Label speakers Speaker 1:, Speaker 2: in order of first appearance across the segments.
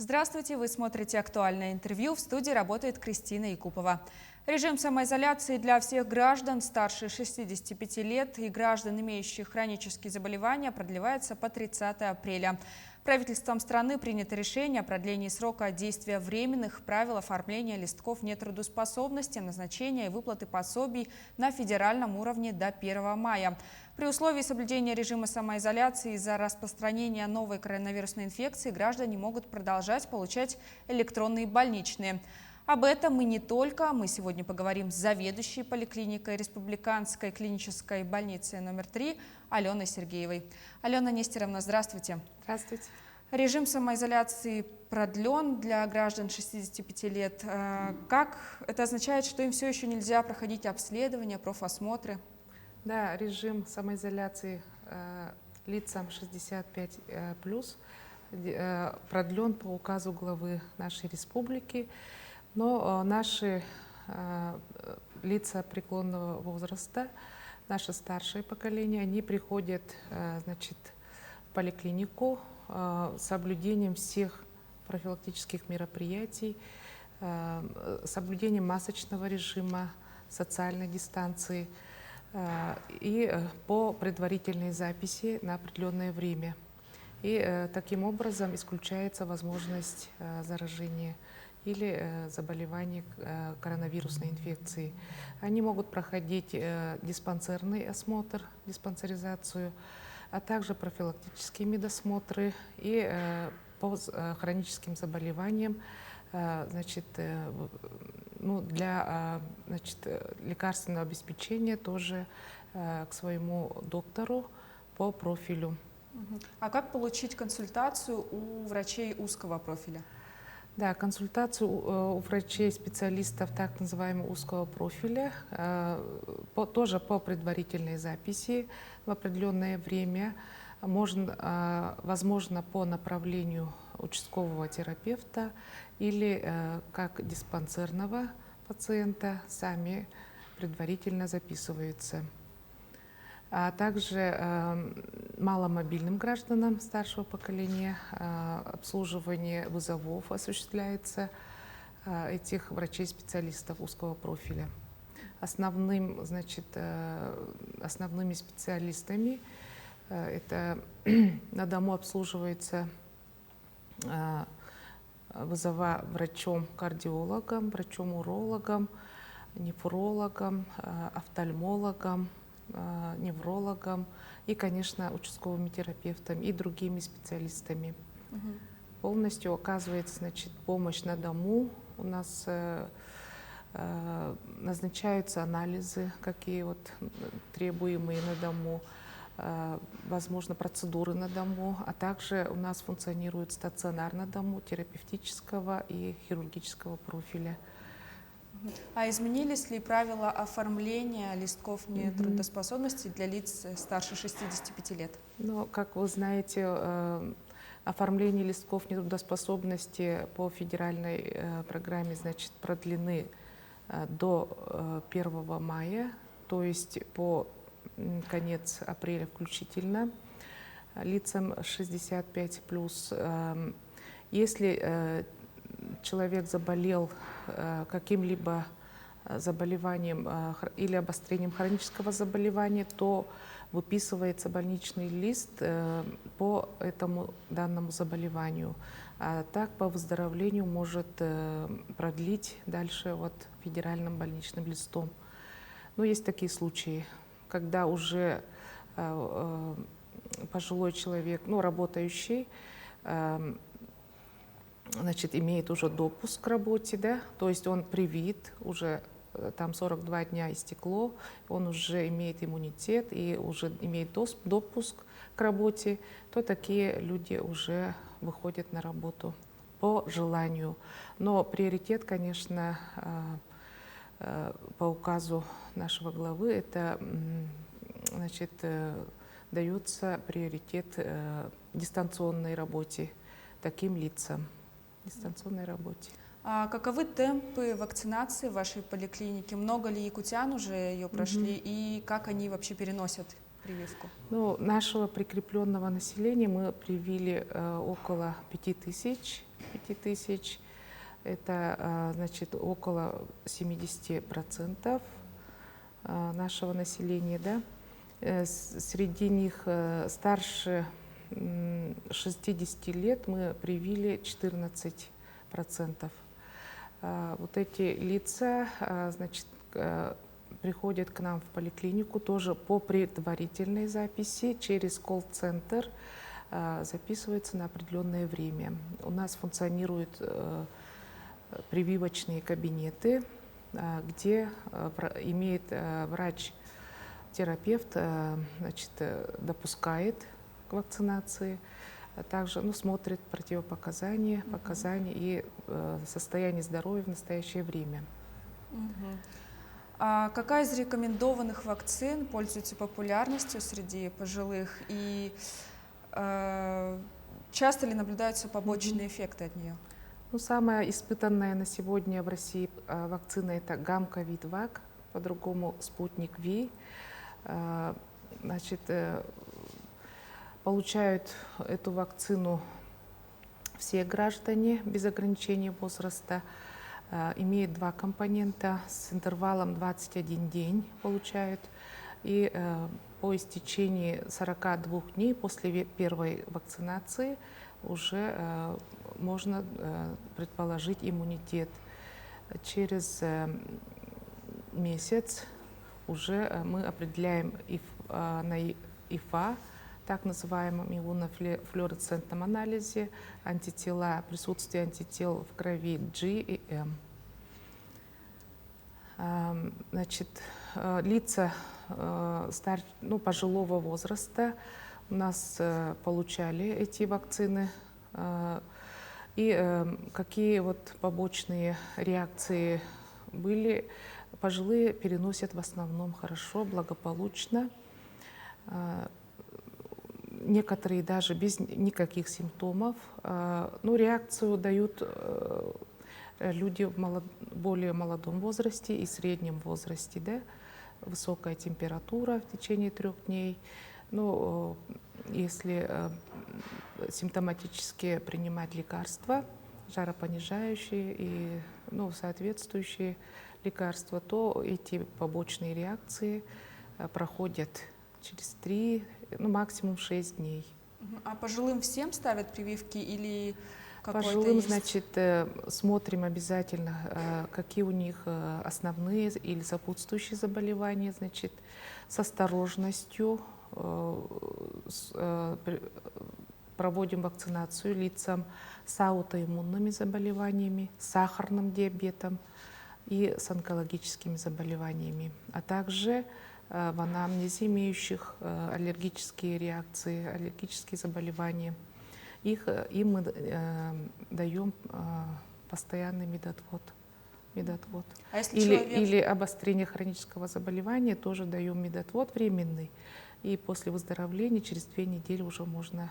Speaker 1: Здравствуйте, вы смотрите «Актуальное интервью». В студии работает Кристина Якупова. Режим самоизоляции для всех граждан старше 65 лет и граждан, имеющих хронические заболевания, продлевается по 30 апреля. Правительством страны принято решение о продлении срока действия временных правил оформления листков нетрудоспособности, назначения и выплаты пособий на федеральном уровне до 1 мая. При условии соблюдения режима самоизоляции из-за распространения новой коронавирусной инфекции граждане могут продолжать получать электронные больничные. Об этом и не только. Мы сегодня поговорим с заведующей поликлиникой Республиканской клинической больницы номер 3 Аленой Сергеевой. Алена Нестеровна, здравствуйте.
Speaker 2: Здравствуйте.
Speaker 1: Режим самоизоляции продлен для граждан 65 лет. Как это означает, что им все еще нельзя проходить обследования, профосмотры?
Speaker 2: Да, режим самоизоляции лицам 65 плюс продлен по указу главы нашей республики, но наши лица преклонного возраста, наше старшее поколение, они приходят в поликлинику с соблюдением всех профилактических мероприятий, соблюдением масочного режима, социальной дистанции, и по предварительной записи на определенное время. И таким образом исключается возможность заражения или заболевания коронавирусной инфекцией. Они могут проходить диспансерный осмотр, диспансеризацию, а также профилактические медосмотры и по хроническим заболеваниям для лекарственного обеспечения тоже к своему доктору по профилю.
Speaker 1: А как получить консультацию у врачей узкого профиля?
Speaker 2: Да, консультацию у врачей-специалистов так называемого узкого профиля тоже по предварительной записи в определенное время, возможно, по направлению участкового терапевта или как диспансерного пациента сами предварительно записываются. А также маломобильным гражданам старшего поколения обслуживание вызовов осуществляется этих врачей-специалистов узкого профиля. Основными специалистами это на дому обслуживается вызова врачом-кардиологом, врачом-урологом, нефрологом, офтальмологом, неврологом и, конечно, участковыми терапевтами и другими специалистами. Полностью оказывается помощь на дому. У нас назначаются анализы, какие требуемые на дому, возможно, процедуры на дому, а также у нас функционирует стационар на дому терапевтического и хирургического профиля.
Speaker 1: А изменились ли правила оформления листков нетрудоспособности для лиц старше 65 лет?
Speaker 2: Ну, как вы знаете, оформление листков нетрудоспособности по федеральной программе продлены до 1 мая, то есть по конец апреля включительно, лицам 65+. Если человек заболел каким-либо заболеванием или обострением хронического заболевания, то выписывается больничный лист по данному заболеванию. А так по выздоровлению может продлить дальше федеральным больничным листом. Но есть такие случаи, когда уже пожилой человек, работающий, имеет уже допуск к работе, да, то есть он привит, уже там 42 дня истекло, он уже имеет иммунитет и уже имеет допуск к работе, то такие люди уже выходят на работу по желанию. Но приоритет, конечно, по указу нашего главы, это дается приоритет дистанционной работе таким лицам. Дистанционной работе.
Speaker 1: А каковы темпы вакцинации в вашей поликлинике? Много ли якутян уже ее прошли и как они вообще переносят прививку?
Speaker 2: Ну, нашего прикрепленного населения мы привили около 5000. 5000. Это, значит, около 70% нашего населения, да. Среди них старше 60 лет мы привили 14%. Вот эти лица, значит, приходят к нам в поликлинику тоже по предварительной записи через колл-центр, записываются на определенное время. У нас функционируют прививочные кабинеты, где имеет врач-терапевт, значит, допускает к вакцинации, также смотрит противопоказания, показания и состояние здоровья в настоящее время.
Speaker 1: А какая из рекомендованных вакцин пользуется популярностью среди пожилых и часто ли наблюдаются побочные эффекты от нее?
Speaker 2: Ну, самая испытанная на сегодня в России вакцина — это Гамковид-Вак, по-другому Спутник Ви. Значит, получают эту вакцину все граждане без ограничения возраста. Имеет два компонента, с интервалом 21 день получают. И по истечении 42 дней после первой вакцинации уже можно предположить иммунитет. Через месяц уже мы определяем на ИФА, так называемом иммунофлуоресцентном анализе, антитела, присутствие антител в крови G и M. Значит, лица пожилого возраста у нас получали эти вакцины. И какие вот побочные реакции были? Пожилые переносят в основном хорошо, благополучно. Некоторые даже без никаких симптомов. Но реакцию дают люди в более молодом возрасте и среднем возрасте, да? Высокая температура в течение 3 дней. Ну, если симптоматически принимать лекарства, жаропонижающие и соответствующие лекарства, то эти побочные реакции проходят через 3, максимум 6 дней.
Speaker 1: А пожилым всем ставят прививки или какой-то
Speaker 2: Пожилым,
Speaker 1: есть?
Speaker 2: значит, смотрим обязательно, какие у них основные или сопутствующие заболевания, значит, с осторожностью проводим вакцинацию лицам с аутоиммунными заболеваниями, с сахарным диабетом и с онкологическими заболеваниями, а также в анамнезе имеющих аллергические реакции, аллергические заболевания. Им мы даем постоянный медотвод.
Speaker 1: А если
Speaker 2: Или обострение хронического заболевания, тоже даем медотвод временный. И после выздоровления через 2 недели уже можно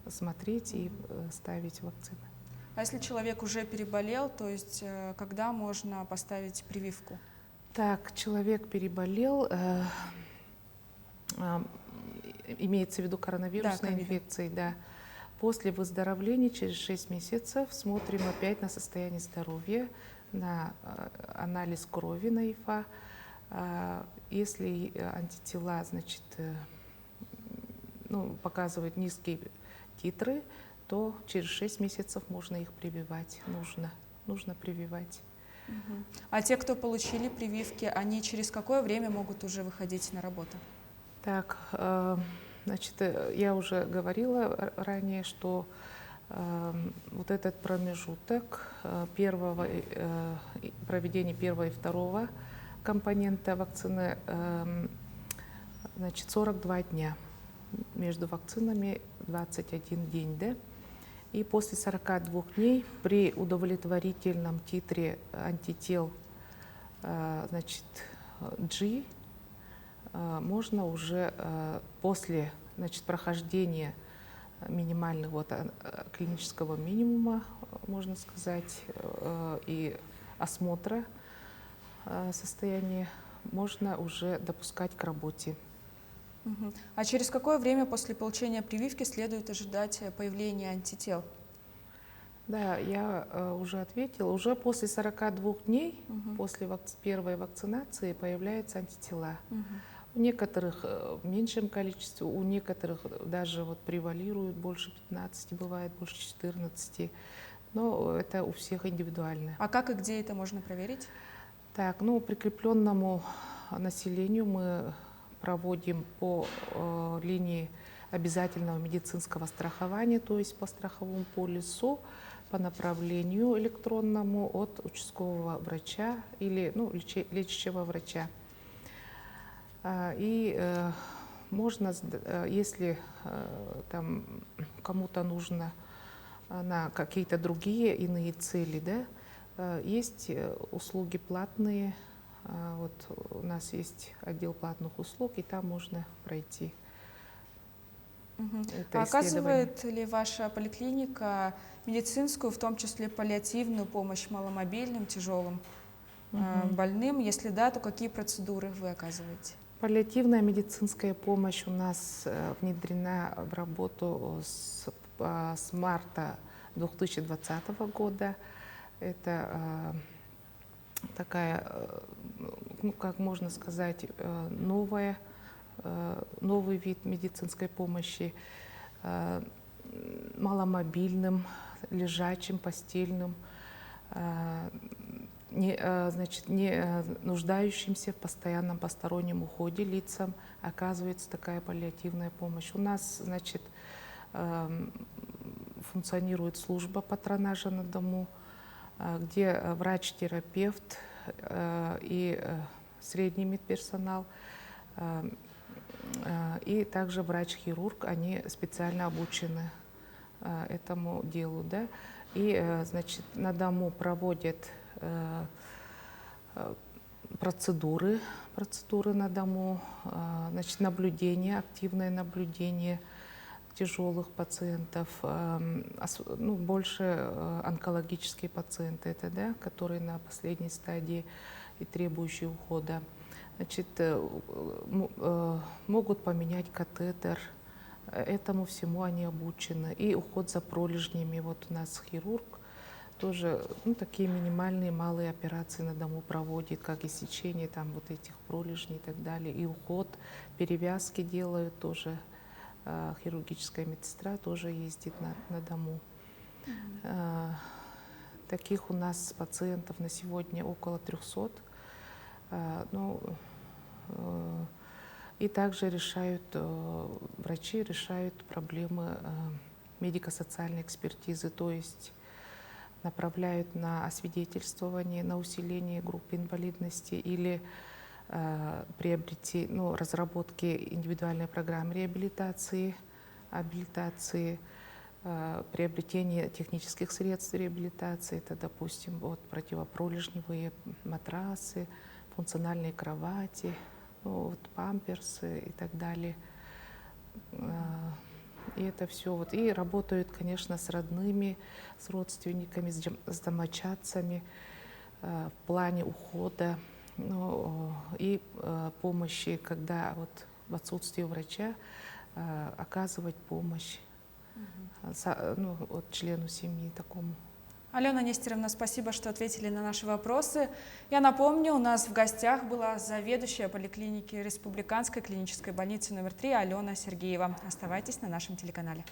Speaker 2: смотреть и ставить вакцины.
Speaker 1: А если человек уже переболел, то есть когда можно поставить прививку?
Speaker 2: Так, человек переболел, имеется в виду коронавирусной инфекцией, да. После выздоровления через 6 месяцев смотрим опять на состояние здоровья, на анализ крови на ИФА. Если антитела, значит, показывают низкие титры, то через 6 месяцев можно их прививать. Нужно прививать.
Speaker 1: А те, кто получили прививки, они через какое время могут уже выходить на работу?
Speaker 2: Так, значит, я уже говорила ранее, что вот этот промежуток проведения первого и второго компонента вакцины, значит, 42 дня. Между вакцинами 21 день, да? И после 42 дней при удовлетворительном титре антител, значит, G, можно уже после, значит, прохождения минимального клинического минимума, можно сказать, и осмотра состояния, можно уже допускать к работе.
Speaker 1: А через какое время после получения прививки следует ожидать появления антител?
Speaker 2: Да, я уже ответила. Уже после 42 дней, после первой вакцинации, появляются антитела. У некоторых в меньшем количестве, у некоторых даже вот превалируют больше 15, бывает больше 14. Но это у всех индивидуально.
Speaker 1: А как и где это можно проверить?
Speaker 2: Так, ну, прикрепленному населению мы проводим по линии обязательного медицинского страхования, то есть по страховому полису, по направлению электронному от участкового врача или лечащего врача. И можно, если там кому-то нужно на какие-то другие иные цели, да, есть услуги платные. Вот у нас есть отдел платных услуг, и там можно пройти.
Speaker 1: А оказывает ли ваша поликлиника медицинскую, в том числе паллиативную помощь маломобильным, тяжелым больным? Если да, то какие процедуры вы оказываете?
Speaker 2: Паллиативная медицинская помощь у нас внедрена в работу с марта 2020 года. Это такая, ну, как можно сказать, новый вид медицинской помощи маломобильным, лежачим, постельным, не нуждающимся в постоянном постороннем уходе лицам оказывается такая паллиативная помощь. У нас, значит, функционирует служба патронажа на дому, где врач-терапевт и средний медперсонал, и также врач-хирург, они специально обучены этому делу, да, и, значит, на дому проводят процедуры на дому, значит, наблюдение, активное наблюдение тяжелых пациентов, ну, больше онкологические пациенты, это, да, которые на последней стадии и требующие ухода. Значит, могут поменять катетер, этому всему они обучены. И уход за пролежнями, вот у нас хирург тоже, ну, такие минимальные малые операции на дому проводит, как и сечение там вот этих пролежней и так далее, и уход, перевязки делают тоже. Хирургическая медсестра тоже ездит на дому. Таких у нас пациентов на сегодня около 300. Ну, и также врачи решают проблемы медико-социальной экспертизы, то есть направляют на освидетельствование, на усиление группы инвалидности или разработки индивидуальной программы реабилитации, абилитации, приобретение технических средств реабилитации, это, допустим, вот противопролежневые матрасы, функциональные кровати, ну, вот, памперсы и так далее. И это все. Вот. И работают, конечно, с родными, с родственниками, с домочадцами в плане ухода, ну, и помощи, когда вот в отсутствии врача оказывать помощь ну, вот, члену семьи такому.
Speaker 1: Алена Нестеровна, спасибо, что ответили на наши вопросы. Я напомню, у нас в гостях была заведующая поликлиники Республиканской клинической больницы номер 3 Алена Сергеева. Оставайтесь на нашем телеканале.